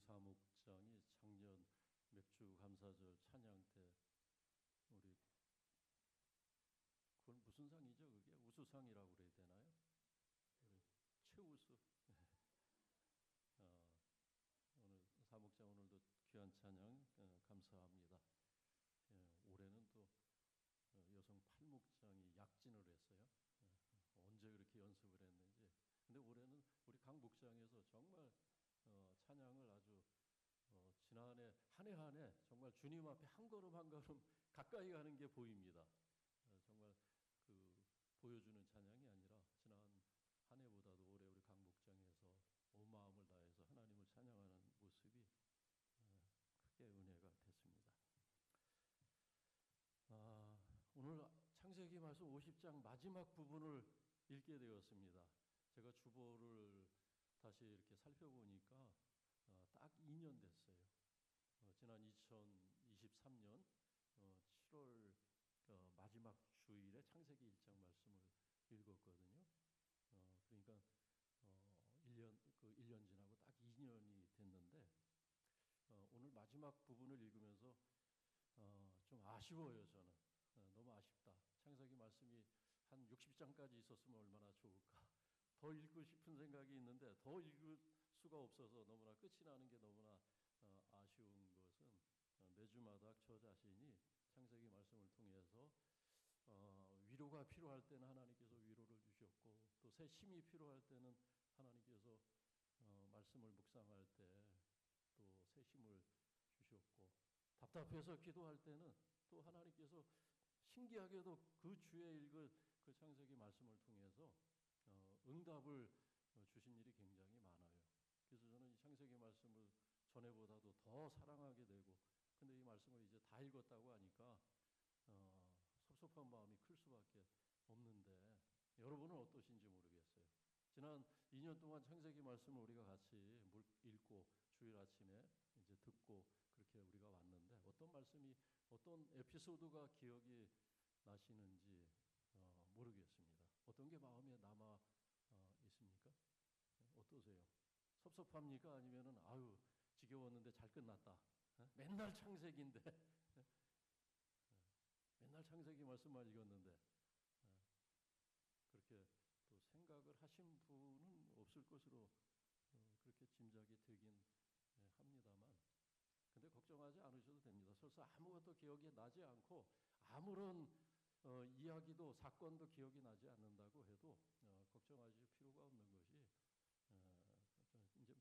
사목장이 작년 맥주 감사절 찬양 때 우리 그건 무슨 상이죠? 그게 우수상이라고 그래야 되나요? 우리 최우수. 오늘 사목장 오늘도 귀한 찬양 감사합니다. 올해는 또 여성 팔목장이 약진을 했어요. 언제 그렇게 연습을 했는지. 근데 올해는 우리 강 목장에서 정말 찬양을 아주 지난해 한 해 한 해 정말 주님 앞에 한 걸음 한 걸음 가까이 가는 게 보입니다. 정말 그 보여주는 찬양이 아니라 지난 한 해보다도 올해 우리 강 목장에서 온 마음을 다해서 하나님을 찬양하는 모습이 크게 은혜가 됐습니다. 오늘 창세기 말씀 50장 마지막 부분을 읽게 되었습니다. 제가 주보를 다시 이렇게 살펴보니까 딱 2년 됐어요. 지난 2023년 7월 마지막 주일에 창세기 1장 말씀을 읽었거든요. 그러니까 1년 지나고 딱 2년이 됐는데 오늘 마지막 부분을 읽으면서 좀 아쉬워요. 저는 너무 아쉽다. 창세기 말씀이 한 60장까지 있었으면 얼마나 좋을까. 더 읽고 싶은 생각이 있는데 더 읽을 수가 없어서 너무나 끝이 나는 게 너무나 아쉬운 것은 매주마다 저 자신이 창세기 말씀을 통해서 위로가 필요할 때는 하나님께서 위로를 주셨고 또 새 힘이 필요할 때는 하나님께서 말씀을 묵상할 때 또 새 힘을 주셨고 답답해서 기도할 때는 또 하나님께서 신기하게도 그 주에 읽을 그 창세기 말씀을 통해서 응답을 주신 일이 굉장히 많아요. 그래서 저는 이 창세기 말씀을 전에보다도 더 사랑하게 되고 근데 이 말씀을 이제 다 읽었다고 하니까 섭섭한 마음이 클 수밖에 없는데 여러분은 어떠신지 모르겠어요. 지난 2년 동안 창세기 말씀을 우리가 같이 읽고 주일 아침에 이제 듣고 그렇게 우리가 왔는데 어떤 말씀이 어떤 에피소드가 기억이 나시는지 모르겠습니다. 어떤 게 마음에 남아 있습니까? 어떠세요? 섭섭합니까? 아니면은 아유 지겨웠는데 잘 끝났다. 맨날 창세기인데 맨날 창세기 말씀만 읽었는데 그렇게 또 생각을 하신 분은 없을 것으로 그렇게 짐작이 되긴 합니다만 근데 걱정하지 않으셔도 됩니다. 설사 아무것도 기억이 나지 않고 아무런 이야기도 사건도 기억이 나지 않는다고 해도 걱정하실 필요가 없는 것이 이제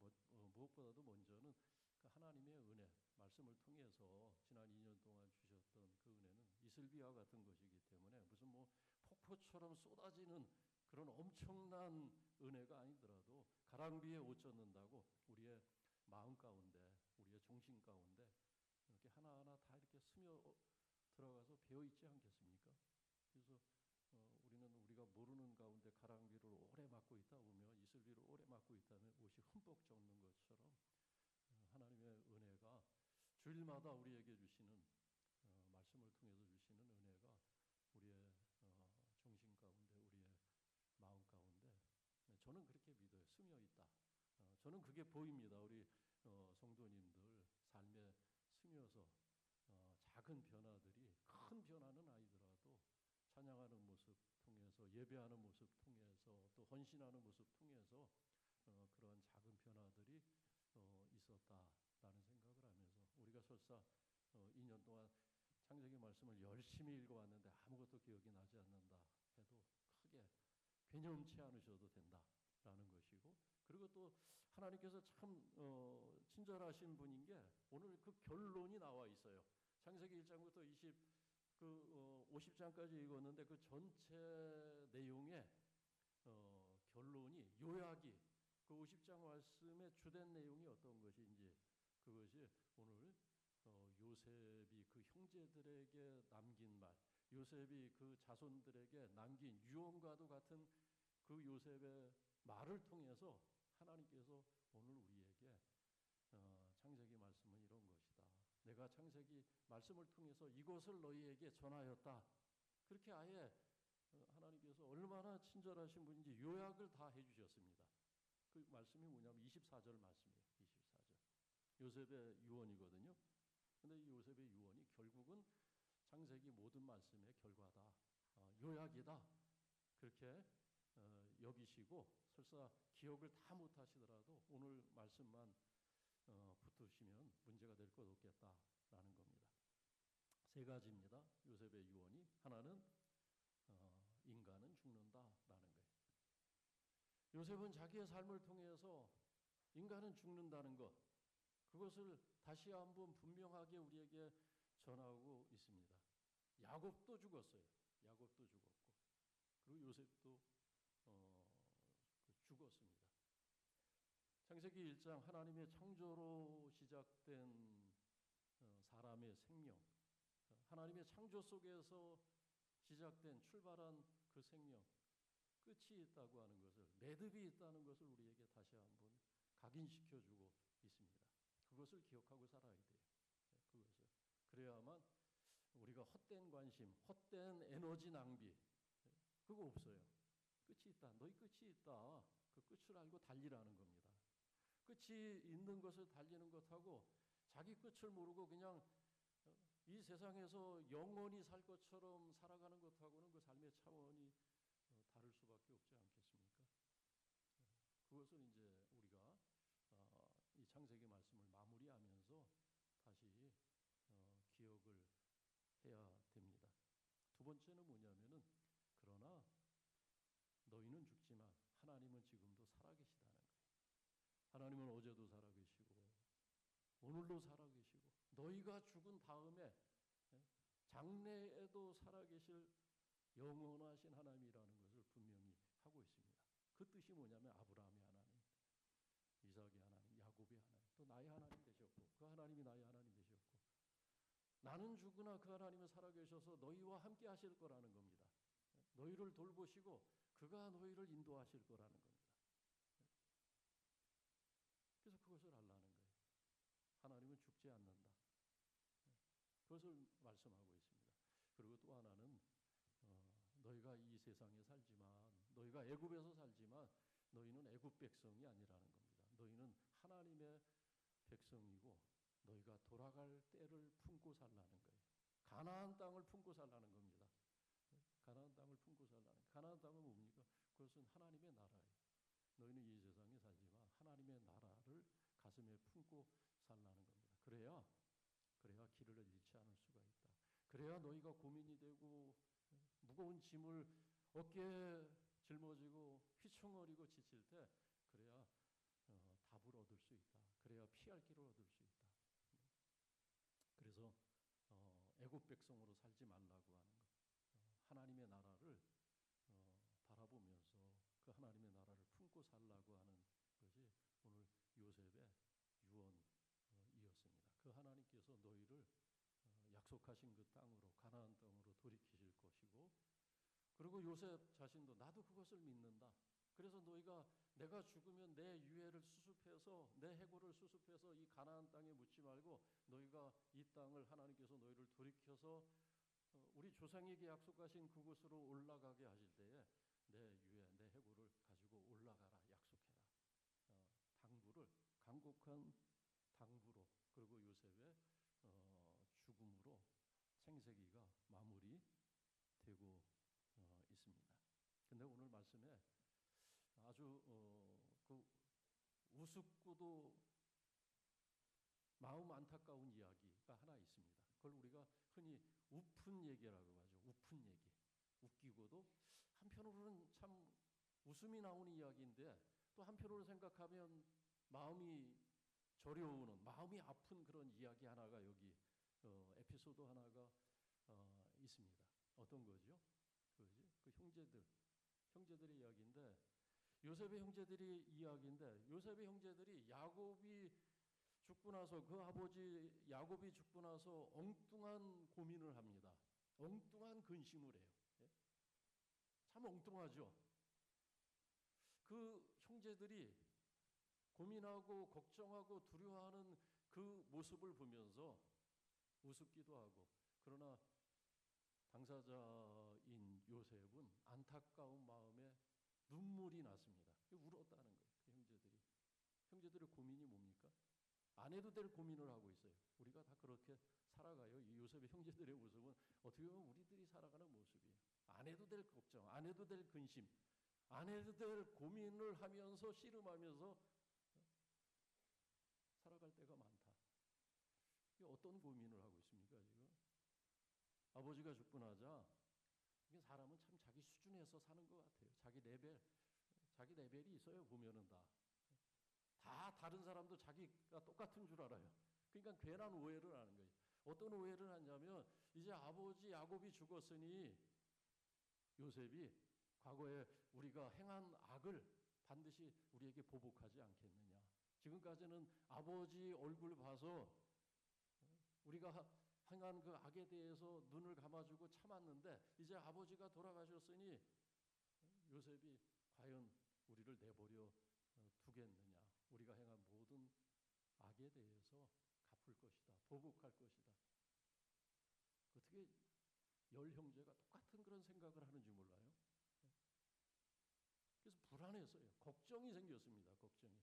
무엇보다도 먼저는 그 하나님의 은혜 말씀을 통해서 지난 2년 동안 주셨던 그 은혜는 이슬비와 같은 것이기 때문에 무슨 뭐 폭포처럼 쏟아지는 그런 엄청난 은혜가 아니더라도 가랑비에 옷 젖는다고 우리의 마음 가운데 우리의 정신 가운데 이렇게 하나하나 다 이렇게 스며 들어가서 배어 있지 않겠습니까? 그래서 우리는 우리가 모르는 가운데 가랑비를 오래 맡고 있다 보면 이슬비를 오래 맡고 있다면 옷이 흠뻑 젖는 것처럼 하나님의 은혜가 주일마다 우리에게 주시는 말씀을 통해서 주시는 은혜가 우리의 정신 가운데 우리의 마음 가운데 저는 그렇게 믿어요. 스며 있다. 저는 그게 보입니다. 우리 성도님들 삶에 스며서 작은 변화들이 큰 변화는 아니더라도 찬양하는 모습 통해서 예배하는 모습 통해서 또 헌신하는 모습 통해서 그러한 작은 변화들이 있었다라는 생각을 하면서 우리가 설사 2년 동안 창세기 말씀을 열심히 읽어왔는데 아무것도 기억이 나지 않는다 해도 크게 괴념치 않으셔도 된다라는 것이고 그리고 또 하나님께서 참 친절하신 분인 게 오늘 그 결론이 나와 있어요. 창세기 1장부터 50장까지 읽었는데 그 전체 내용의 결론이 요약이 그 50장 말씀의 주된 내용이 어떤 것인지 그것이 오늘 요셉이 그 형제들에게 남긴 말 요셉이 그 자손들에게 남긴 유언과도 같은 그 요셉의 말을 통해서 하나님께서 오늘 우리에게 창세기 말씀은 이런 것이다. 내가 창세기 말씀을 통해서 이것을 너희에게 전하였다. 그렇게 아예 하나님께서 얼마나 친절하신 분인지 요약을 다 해주셨습니다. 그 말씀이 뭐냐면 24절 말씀이에요. 24절. 요셉의 유언이거든요. 근데 이 요셉의 유언이 결국은 창세기 모든 말씀의 결과다. 요약이다. 그렇게 여기시고 설사 기억을 다 못하시더라도 오늘 말씀만 붙으시면 문제가 될 것 없겠다라는 겁니다. 세 가지입니다. 요셉의 유언이. 하나는 인간은 죽는다라는 거예요. 요셉은 자기의 삶을 통해서 인간은 죽는다는 것, 그것을 다시 한번 분명하게 우리에게 전하고 있습니다. 야곱도 죽었어요. 야곱도 죽었고, 그리고 요셉도 죽었습니다. 창세기 1장 하나님의 창조로 시작된 사람의 생명, 하나님의 창조 속에서 시작된 출발한 그 생명, 끝이 있다고 하는 것을, 매듭이 있다는 것을 우리에게 다시 한번 각인시켜주고 있습니다. 그것을 기억하고 살아야 돼요. 그것을. 그래야만 우리가 헛된 관심, 헛된 에너지 낭비, 그거 없어요. 끝이 있다. 너희 끝이 있다. 그 끝을 알고 달리라는 겁니다. 끝이 있는 것을 달리는 것하고 자기 끝을 모르고 그냥 이 세상에서 영원히 살 것처럼 살아가는 것하고는 그 삶의 차원이 다를 수밖에 없지 않겠습니까? 그것을 이제 우리가 이 창세기 말씀을 마무리하면서 다시 기억을 해야 됩니다. 두 번째는 뭐냐면은 그러나 너희는 죽지만 하나님은 지금도 살아계시다는 거예요. 하나님은 어제도 살아계시고 오늘도 살아계시고 너희가 죽은 다음에 장래에도 살아계실 영원하신 하나님이라는 것을 분명히 하고 있습니다. 그 뜻이 뭐냐면 아브라함의 하나님, 이삭의 하나님, 야곱의 하나님, 또 나의 하나님 되셨고 그 하나님이 나의 하나님 되셨고 나는 죽으나 그 하나님은 살아계셔서 너희와 함께 하실 거라는 겁니다. 너희를 돌보시고 그가 너희를 인도하실 거라는 겁니다. 그래서 그것을 알라는 거예요. 하나님은 죽지 않는다. 그것을 말씀하고 있습니다. 그리고 또 하나는 너희가 이 세상에 살지만 너희가 애굽에서 살지만 너희는 애굽 백성이 아니라는 겁니다. 너희는 하나님의 백성이고 너희가 돌아갈 때를 품고 살라는 거예요. 가나안 땅을 품고 살라는 겁니다. 가나안 땅을 품고 살라는. 가나안 땅은 뭡니까? 그것은 하나님의 나라예요. 너희는 이 세상에 살지만 하나님의 나라를 가슴에 품고 살라는 겁니다. 그래야 길을 잃지 않을 수가 있다. 그래야 너희가 고민이 되고 무거운 짐을 어깨에 짊어지고 휘청거리고 지칠 때 그래야 답을 얻을 수 있다. 그래야 피할 길을 얻을 수 있다. 그래서 애굽 백성으로 살지 말라고 하는 것. 하나님의 나라를 바라보면서 그 하나님의 나라를 품고 살라고 하는 것이 오늘 요셉의 유언이었습니다. 그 하나님께서 너희를 약속하신 그 땅으로 가나안 땅으로 돌이키실 것이고 그리고 요셉 자신도 나도 그것을 믿는다. 그래서 너희가 내가 죽으면 내 유해를 수습해서 내 해골을 수습해서 이 가나안 땅에 묻지 말고 너희가 이 땅을 하나님께서 너희를 돌이켜서 우리 조상에게 약속하신 그곳으로 올라가게 하실 때에 내 유해, 내 해골을 가지고 올라가라 약속해라. 당부를 간곡한 당부로 그리고 요셉의 죽음으로 창세기가 마무리되고 있습니다. 근데 오늘 말씀에 아주 그 우습고도 마음 안타까운 이야기가 하나 있습니다. 그걸 우리가 흔히 우픈 얘기라고 하죠. 우픈 얘기. 웃기고도 한편으로는 참 웃음이 나오는 이야기인데 또 한편으로 생각하면 마음이 저려오는, 마음이 아픈 그런 이야기 하나가 여기 에피소드 하나가 있습니다. 어떤 거죠? 그 형제들의 이야기인데 요셉의 형제들이 이야기인데 요셉의 형제들이 야곱이 죽고 나서 그 아버지 야곱이 죽고 나서 엉뚱한 고민을 합니다. 엉뚱한 근심을 해요. 참 엉뚱하죠. 그 형제들이 고민하고 걱정하고 두려워하는 그 모습을 보면서 우습기도 하고 그러나 당사자인 요셉은 안타까운 마음에 눈물이 났습니다. 울었다는 거예요. 그 형제들의 고민이 뭡니까? 안 해도 될 고민을 하고 있어요. 우리가 다 그렇게 살아가요. 이 요셉의 형제들의 모습은 어떻게 보면 우리들이 살아가는 모습이에요. 안 해도 될 걱정, 안 해도 될 근심, 안 해도 될 고민을 하면서 씨름하면서 살아갈 때가 많다. 이게 어떤 고민을 하고 있습니까, 지금? 아버지가 죽고 나자 이게 사람은 참 자기 수준에서 사는 것 같아요. 자기 레벨이 있어요. 보면은 다 다른 사람도 자기가 똑같은 줄 알아요. 그러니까 괜한 오해를 하는 거예요. 어떤 오해를 하냐면 이제 아버지 야곱이 죽었으니 요셉이 과거에 우리가 행한 악을 반드시 우리에게 보복하지 않겠느냐. 지금까지는 아버지 얼굴 봐서 우리가 행한 그 악에 대해서 눈을 감아주고 참았는데 이제 아버지가 돌아가셨으니 요셉이 과연 우리를 내버려 두겠느냐. 우리가 행한 모든 악에 대해서 갚을 것이다. 보복할 것이다. 어떻게 열 형제가 똑같은 그런 생각을 하는지 몰라요. 그래서 불안했어요. 걱정이 생겼습니다. 걱정이.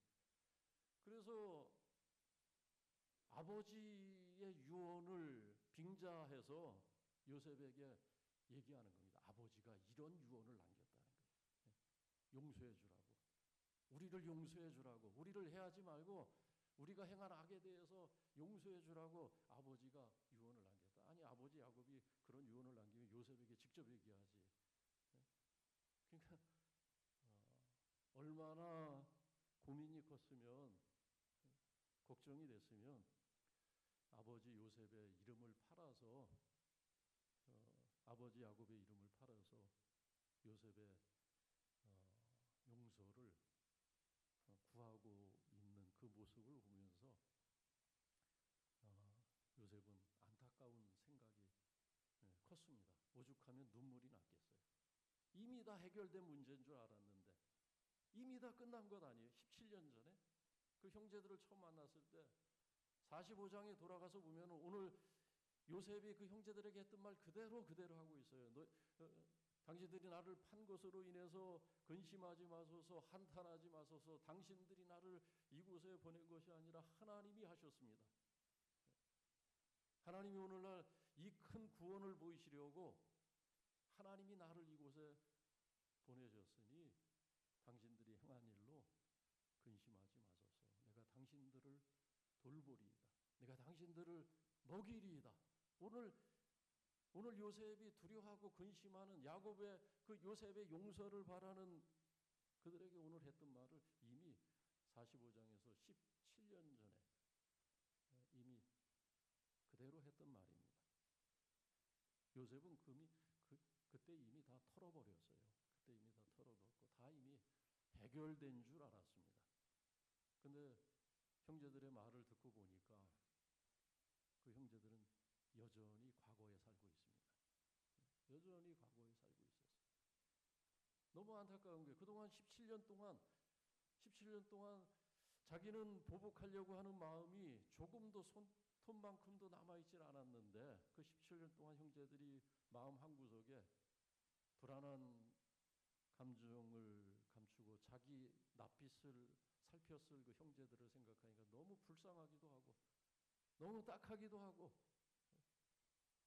그래서 아버지의 유언을 빙자해서 요셉에게 얘기하는 겁니다. 아버지가 이런 유언을 남겼다는 거예요. 용서해 주라고. 우리를 용서해 주라고. 우리를 해하지 말고 우리가 행한 악에 대해서 용서해 주라고 아버지가 유언을 남겼다. 아니 아버지 야곱이 그런 유언을 남기면 요셉에게 직접 얘기하지. 그러니까 얼마나 고민이 컸으면 걱정이 됐으면 아버지 요셉의 이름을 팔아서 아버지 야곱의 이름을 팔아서 요셉의 용서를 구하고 있는 그 모습을 보면서 요셉은 안타까운 생각이 컸습니다. 오죽하면 눈물이 났겠어요. 이미 다 해결된 문제인 줄 알았는데 이미 다 끝난 것 아니에요. 17년 전에 그 형제들을 처음 만났을 때 45장에 돌아가서 보면 오늘 요셉이 그 형제들에게 했던 말 그대로 하고 있어요. 당신들이 나를 판 것으로 인해서 근심하지 마소서, 한탄하지 마소서. 당신들이 나를 이곳에 보낸 것이 아니라 하나님이 하셨습니다. 하나님이 오늘날 이 큰 구원을 보이시려고 하나님이 나를 이곳에 보내셨으니 당신들이 행한 일로 근심하지 마소서. 내가 당신들을 돌보리이다. 내가 당신들을 먹이리이다. 오늘 요셉이 두려워하고 근심하는 야곱의 그 요셉의 용서를 바라는 그들에게 오늘 했던 말을 이미 45장에서 17년 전에 이미 그대로 했던 말입니다. 요셉은 그때 이미 다 털어버렸어요. 그때 이미 다 털어버렸고 다 이미 해결된 줄 알았습니다. 근데 형제들의 말을 듣고 보니까 그 형제들은 여전히 과거에 살고 있습니다. 여전히 과거에 살고 있었어요. 너무 안타까운 게 그동안 17년 동안 자기는 보복하려고 하는 마음이 조금도 손톱만큼도 남아있질 않았는데 그 17년 동안 형제들이 마음 한구석에 불안한 감정을 감추고 자기 낯빛을 살폈을 그 형제들을 생각하니까 너무 불쌍하기도 하고 너무 딱하기도 하고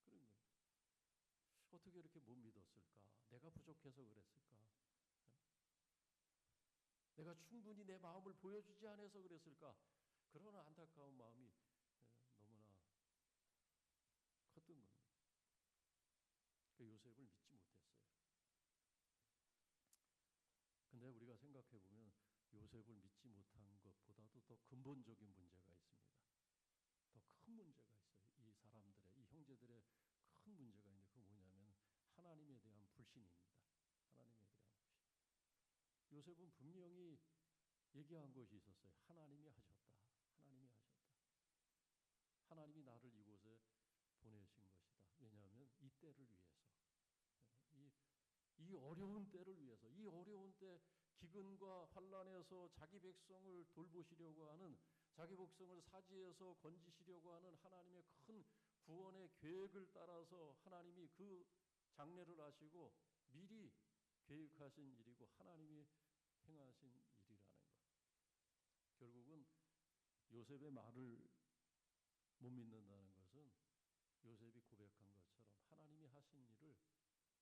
그런 거예요. 어떻게 이렇게 못 믿었을까? 내가 부족해서 그랬을까? 내가 충분히 내 마음을 보여주지 않아서 그랬을까? 그런 안타까운 마음이 너무나 컸던 겁니다. 요셉을 믿지 못했어요. 근데 우리가 생각해 보면 요셉을 믿지 못한 것보다도 더 근본적인 문제가 있습니다. 더 큰 문제가 있어요. 이 사람들의, 이 형제들의 큰 문제가 있는데 그건 뭐냐면 하나님에 대한 불신입니다. 하나님에 대한 불신. 요셉은 분명히 얘기한 것이 있었어요. 하나님이 하셨다. 하나님이 하셨다. 하나님이 나를 이곳에 보내신 것이다. 왜냐하면 이 때를 위해서. 이 어려운 때를 위해서, 이 어려운 때 기근과 환난에서 자기 백성을 돌보시려고 하는, 자기 백성을 사지에서 건지시려고 하는 하나님의 큰 구원의 계획을 따라서 하나님이 그 장래를 아시고 미리 계획하신 일이고 하나님이 행하신 일이라는 것. 결국은 요셉의 말을 못 믿는다는 것은 요셉이 고백한 것처럼 하나님이 하신 일을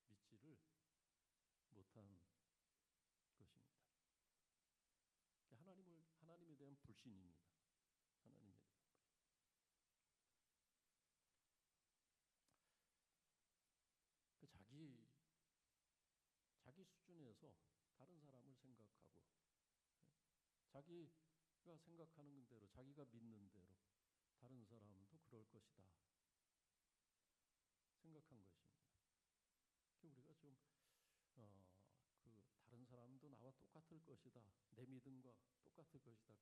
믿지를 못한 것입니다. 하나님에 대한 불신입니다. 하나님에 대한 불신. 자기 수준에서 다른 사람을 생각하고 자기가 생각하는 대로 자기가 믿는 대로 다른 사람도 그럴 것이다 생각한 것입니다. 우리가 좀 다른 사람도 나와 똑같을 것이다, 내 믿음과 똑같을 것이다,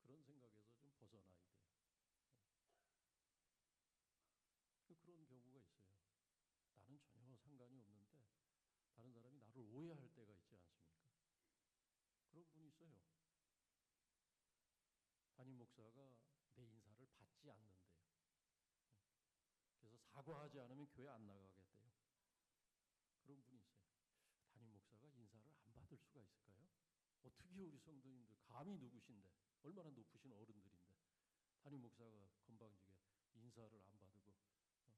그런 생각에서 좀 벗어나야 돼요. 그런 경우가 있어요. 나는 전혀 상관이 없는데 다른 사람이 나를 오해할 때가 있지 않습니까? 그런 분이 있어요. 담임 목사가 내 인사를 받지 않는데요. 그래서 사과하지 않으면 교회 안 나가겠대요. 그런 분이 있어요. 담임 목사가 인사를 안 받을 수가 있을까요? 어떻게 우리 성도님들 감히 누구신데, 얼마나 높으신 어른들인데 담임 목사가 건방지게 인사를 안 받고 그럴 수가 있겠어요.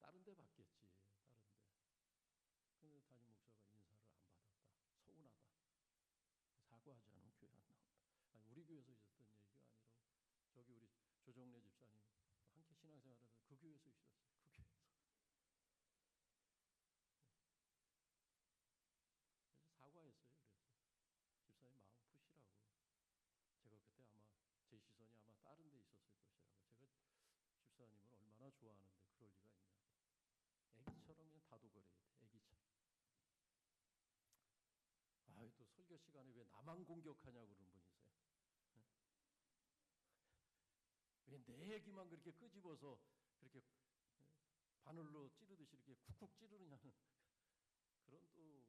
다른 데 받겠지, 다른 데. 근데 담임 목사가 인사를 안 받았다, 서운하다, 사과하지 않으면 교회 안 나온다. 아니, 우리 교회에서 있었던 얘기가 아니라 저기 우리 조정래 집사님 함께 신앙생활하면서 그 교회에서 있었어요. 그 교회에서. 그래서 사과했어요. 그래서 집사님 마음 푸시라고. 제가 그때 아마 제 시선이 아마 다른 데 있었을 것이라고. 제가 집사님을 얼마나 좋아하는데 그럴 리가 있냐고. 애기처럼 그냥 다독거려야 돼. 애기처럼. 또 설교 시간에 왜 나만 공격하냐고 그러는 분이 있어요. 왜 내 얘기만 그렇게 끄집어서 그렇게 바늘로 찌르듯이 이렇게 쿡쿡 찌르느냐는 그런 또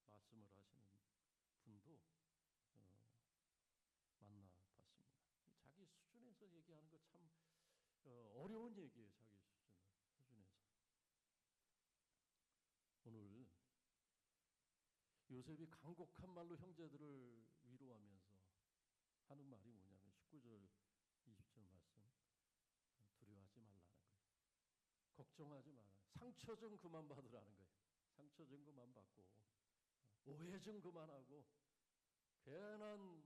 말씀을 하시는 분도 만나봤습니다. 자기 수준에서 얘기하는 거 참 어려운 얘기예요. 자기 수준에서. 오늘 요셉이 간곡한 말로 형제들을 위로하면서 하는 말이 뭐냐면 19절 20절 말씀, 두려워하지 말라는 거예요. 걱정하지 마라. 상처 좀 그만 받으라는 거예요. 상처 좀 그만 받고 오해 좀 그만하고 괜한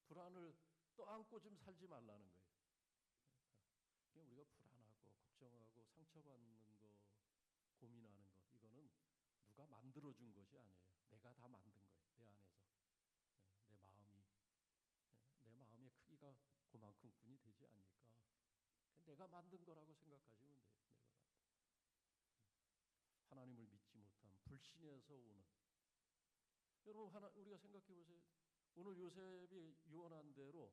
불안을 떠안고 좀 살지 말라는 거예요. 그러니까 우리가 불안하고 걱정하고 상처받는 거, 고민하는 것, 이거는 누가 만들어준 것이 아니에요. 내가 다 만든 거예요. 내 안에서. 내 마음의 크기가 그만큼뿐이 되지 않을까. 내가 만든 거라고 생각하시면 돼요. 내가 만든. 하나님을 믿지 못한 불신에서 오는. 여러분, 우리가 생각해 보세요. 오늘 요셉이 유언한 대로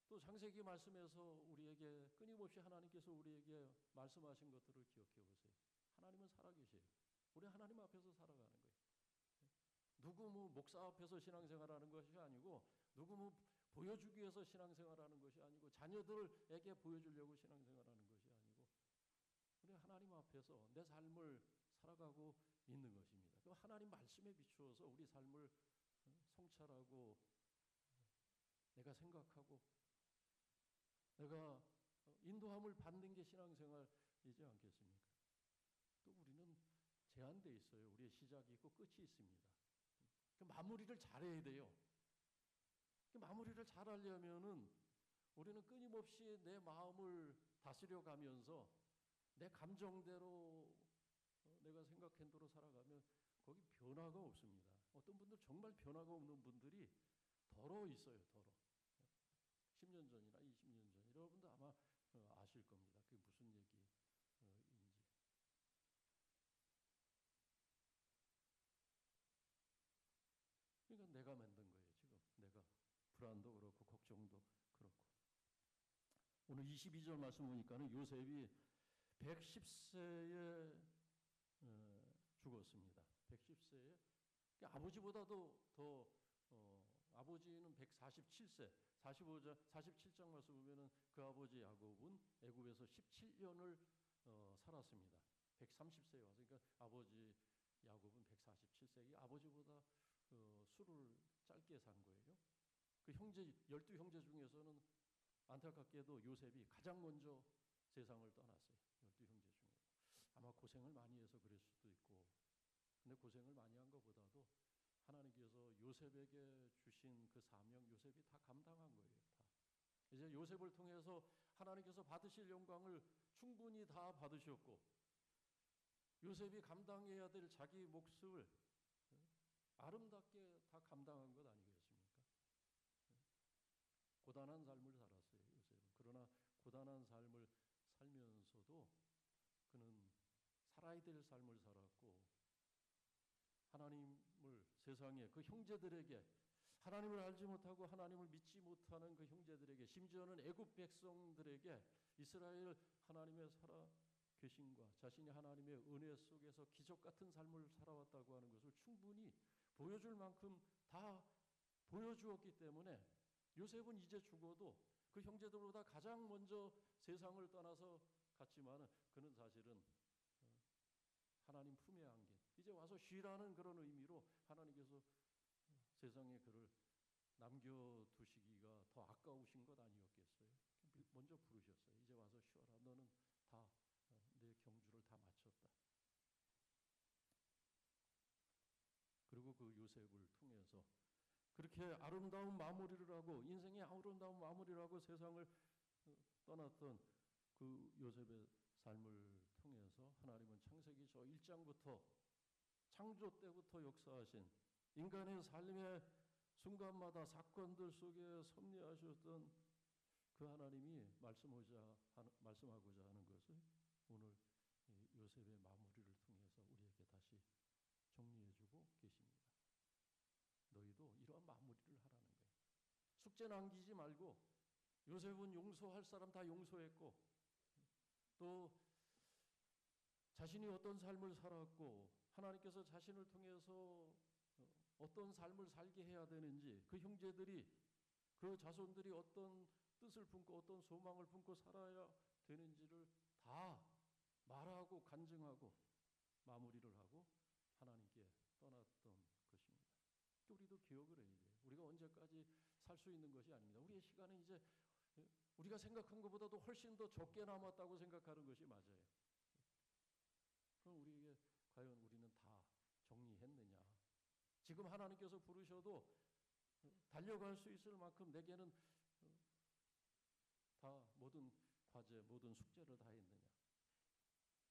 또 창세기 말씀에서 우리에게 끊임없이 하나님께서 우리에게 말씀하신 것들을 기억해 보세요. 하나님은 살아계세요. 우리 하나님 앞에서 살아가는 거예요. 누구 목사 앞에서 신앙생활하는 것이 아니고, 누구 보여주기 위해서 신앙생활하는 것이 아니고, 자녀들에게 보여주려고 신앙생활하는 것이 아니고, 우리 하나님 앞에서 내 삶을 살아가고 있는 것입니다. 그 하나님 말씀에 비추어서 우리 삶을 성찰하고 내가 생각하고 내가 인도함을 받는 게 신앙생활이지 않겠습니까? 또 우리는 제한되어 있어요. 우리의 시작이 있고 끝이 있습니다. 그 마무리를 잘해야 돼요. 그 마무리를 잘하려면은 우리는 끊임없이 내 마음을 다스려 가면서 내 감정대로 내가 생각한 대로 살아가면 거기 변화가 없습니다. 어떤 분들 정말 변화가 없는 분들이 더러 있어요. 더러. 10년 전이나 20년 전 여러분도 아마 아실 겁니다. 그게 무슨 얘기인지. 그러니까 내가 만든 거예요. 지금 내가 불안도 그렇고 걱정도 그렇고. 오늘 22절 말씀 보니까는 요셉이 110세에 죽었습니다. 110세에 아버지보다도 더 아버지는 147세, 47장 말씀 보면은 그 아버지 야곱은 애굽에서 17년을 살았습니다. 130세에 와서, 그러니까 아버지 야곱은 147세기 아버지보다 술을 짧게 산 거예요. 그 형제 12형제 중에서는 안타깝게도 요셉이 가장 먼저 세상을 떠났어요. 12형제 중에. 아마 고생을 많이 해서 그럴 수도 있고, 근데 고생을 많이 한 것보다도 하나님께서 요셉에게 주신 그 사명, 요셉이 다 감당한 거예요. 다. 이제 요셉을 통해서 하나님께서 받으실 영광을 충분히 다 받으셨고, 요셉이 감당해야 될 자기 몫을 아름답게 다 감당한 것 아니겠습니까? 고단한 삶을 살았어요, 요셉은. 그러나 고단한 삶을 살면서도 그는 살아야 될 삶을 살았고, 하나님을 세상에 그 형제들에게, 하나님을 알지 못하고 하나님을 믿지 못하는 그 형제들에게, 심지어는 애굽 백성들에게 이스라엘 하나님의 살아 계신과 자신이 하나님의 은혜 속에서 기적 같은 삶을 살아왔다고 하는 것을 충분히 보여줄 만큼 다 보여주었기 때문에 요셉은 이제 죽어도 그 형제들보다 가장 먼저 세상을 떠나서 갔지만 그는 사실은 하나님 품에 안긴, 이제 와서 쉬라는 그런 의미로 하나님께서 세상에 그를 남겨두시기가 더 아까우신 것 아니었겠어요? 먼저 부르셨어요. 이제 와서 쉬어라. 너는 다 내 경주를 다 마쳤다. 그리고 그 요셉을 통해서 그렇게 아름다운 마무리를 하고, 인생의 아름다운 마무리를 하고 세상을 떠났던 그 요셉의 삶을 통해서 하나님은 창세기 저 1장부터 창조 때부터 역사하신 인간의 삶의 순간마다 사건들 속에 섭리하셨던 그 하나님이 말씀하고자 하는 것을 오늘 요셉의 마무리를 통해서 우리에게 다시 정리해주고 계십니다. 너희도 이러한 마무리를 하라는 거예요. 숙제 남기지 말고, 요셉은 용서할 사람 다 용서했고, 또 자신이 어떤 삶을 살았고 하나님께서 자신을 통해서 어떤 삶을 살게 해야 되는지, 그 형제들이, 그 자손들이 어떤 뜻을 품고 어떤 소망을 품고 살아야 되는지를 다 말하고 간증하고 마무리를 하고 하나님께 떠났던 것입니다. 우리도 기억을 해야 돼요. 우리가 언제까지 살 수 있는 것이 아닙니다. 우리의 시간은 이제 우리가 생각한 것보다도 훨씬 더 적게 남았다고 생각하는 것이 맞아요. 그럼 우리에게 과연 우리는 다 정리했느냐? 지금 하나님께서 부르셔도 달려갈 수 있을 만큼 내게는 다 모든 과제, 모든 숙제를 다 했느냐?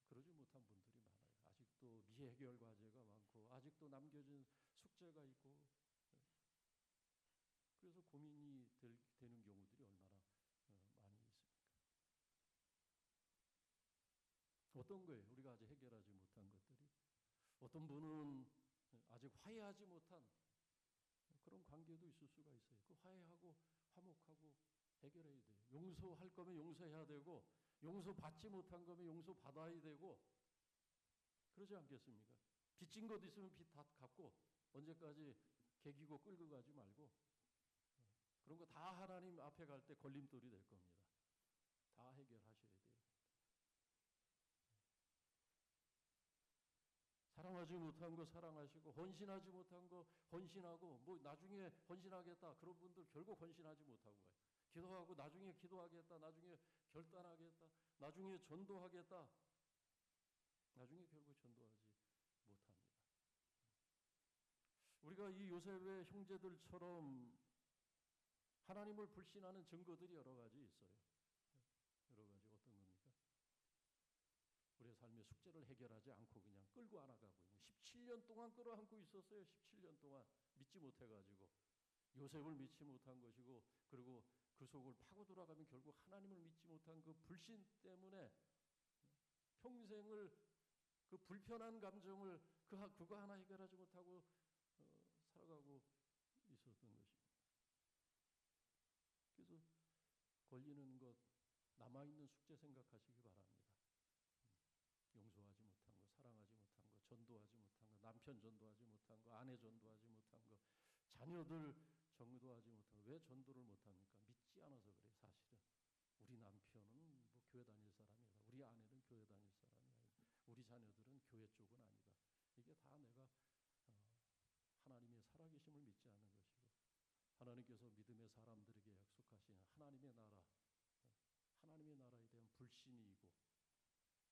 그러지 못한 분들이 많아요. 아직도 미해결 과제가 많고 아직도 남겨진 숙제가 있고, 그래서 고민이 되는 경우들이 얼마나 많이 있습니까? 어떤 거예요? 우리가 아직 해결하지 못한 것들이. 어떤 분은 아직 화해하지 못한 그런 관계도 있을 수가 있어요. 그 화해하고 화목하고 해결해야 돼요. 용서할 거면 용서해야 되고, 용서받지 못한 거면 용서받아야 되고, 그러지 않겠습니까? 빚진 것 있으면 빚 다 갚고 언제까지 개기고 끌고 가지 말고, 그런 거 다 하나님 앞에 갈 때 걸림돌이 될 겁니다. 다 해결하셔야 돼요. 사랑하지 못한 거 사랑하시고, 헌신하지 못한 거 헌신하고, 뭐 나중에 헌신하겠다 그런 분들 결국 헌신하지 못하고 가요. 기도하고 나중에 기도하겠다, 나중에 결단하겠다, 나중에 전도하겠다, 나중에 결국 전도하지 못합니다. 우리가 이 요셉의 형제들처럼 하나님을 불신하는 증거들이 여러 가지 있어요. 여러 가지. 어떤 겁니까? 우리의 삶의 숙제를 해결하지 않고 그냥 끌고 안아가고 있는, 17년 동안 끌어안고 있었어요. 17년 동안 믿지 못해가지고 요셉을 믿지 못한 것이고, 그리고 그 속을 파고 돌아가면 결국 하나님을 믿지 못한 그 불신 때문에 평생을 그 불편한 감정을 그거 하나 해결하지 못하고 살아가고 있었던 것입니다. 그래서 걸리는 것, 남아있는 숙제 생각하시기 바랍니다. 용서하지 못한 거, 사랑하지 못한 거, 전도하지 못한 거, 남편 전도하지 못한 거, 아내 전도하지 못한 거, 자녀들 전도하지 못한 거. 왜 전도를 못합니까? 믿지 않아서 그래요. 사실은 우리 남편은 뭐 교회 다닐 사람이다, 우리 아내는 교회 다닐 사람이 아니다, 우리 자녀들은 교회 쪽은 아니다. 이게 다 내가 하나님의 살아계신 하나님께서 믿음의 사람들에게 약속하신 하나님의 나라, 하나님의 나라에 대한 불신이고,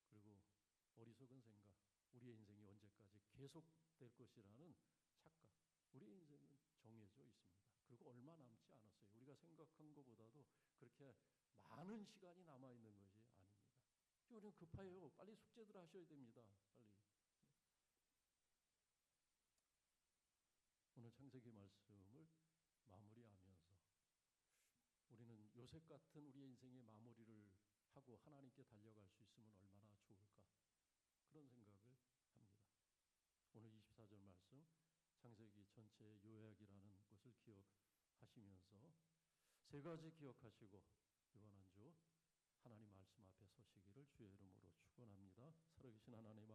그리고 어리석은 생각, 우리의 인생이 언제까지 계속될 것이라는 착각. 우리의 인생은 정해져 있습니다. 그리고 얼마 남지 않았어요. 우리가 생각한 것보다도 그렇게 많은 시간이 남아있는 것이 아닙니다. 우리는 급해요. 빨리 숙제들 하셔야 됩니다. 빨리. 오늘 창세기 말씀을 마무리하면서 우리는 요셉 같은 우리의 인생의 마무리를 하고 하나님께 달려갈 수 있으면 얼마나 좋을까, 그런 생각을 합니다. 오늘 24절 말씀 창세기 전체의 요약이라는 것을 기억하시면서 세 가지 기억하시고 이번 한 주 하나님 말씀 앞에 서시기를 주의 이름으로 축원합니다. 살아계신 하나님 아버지,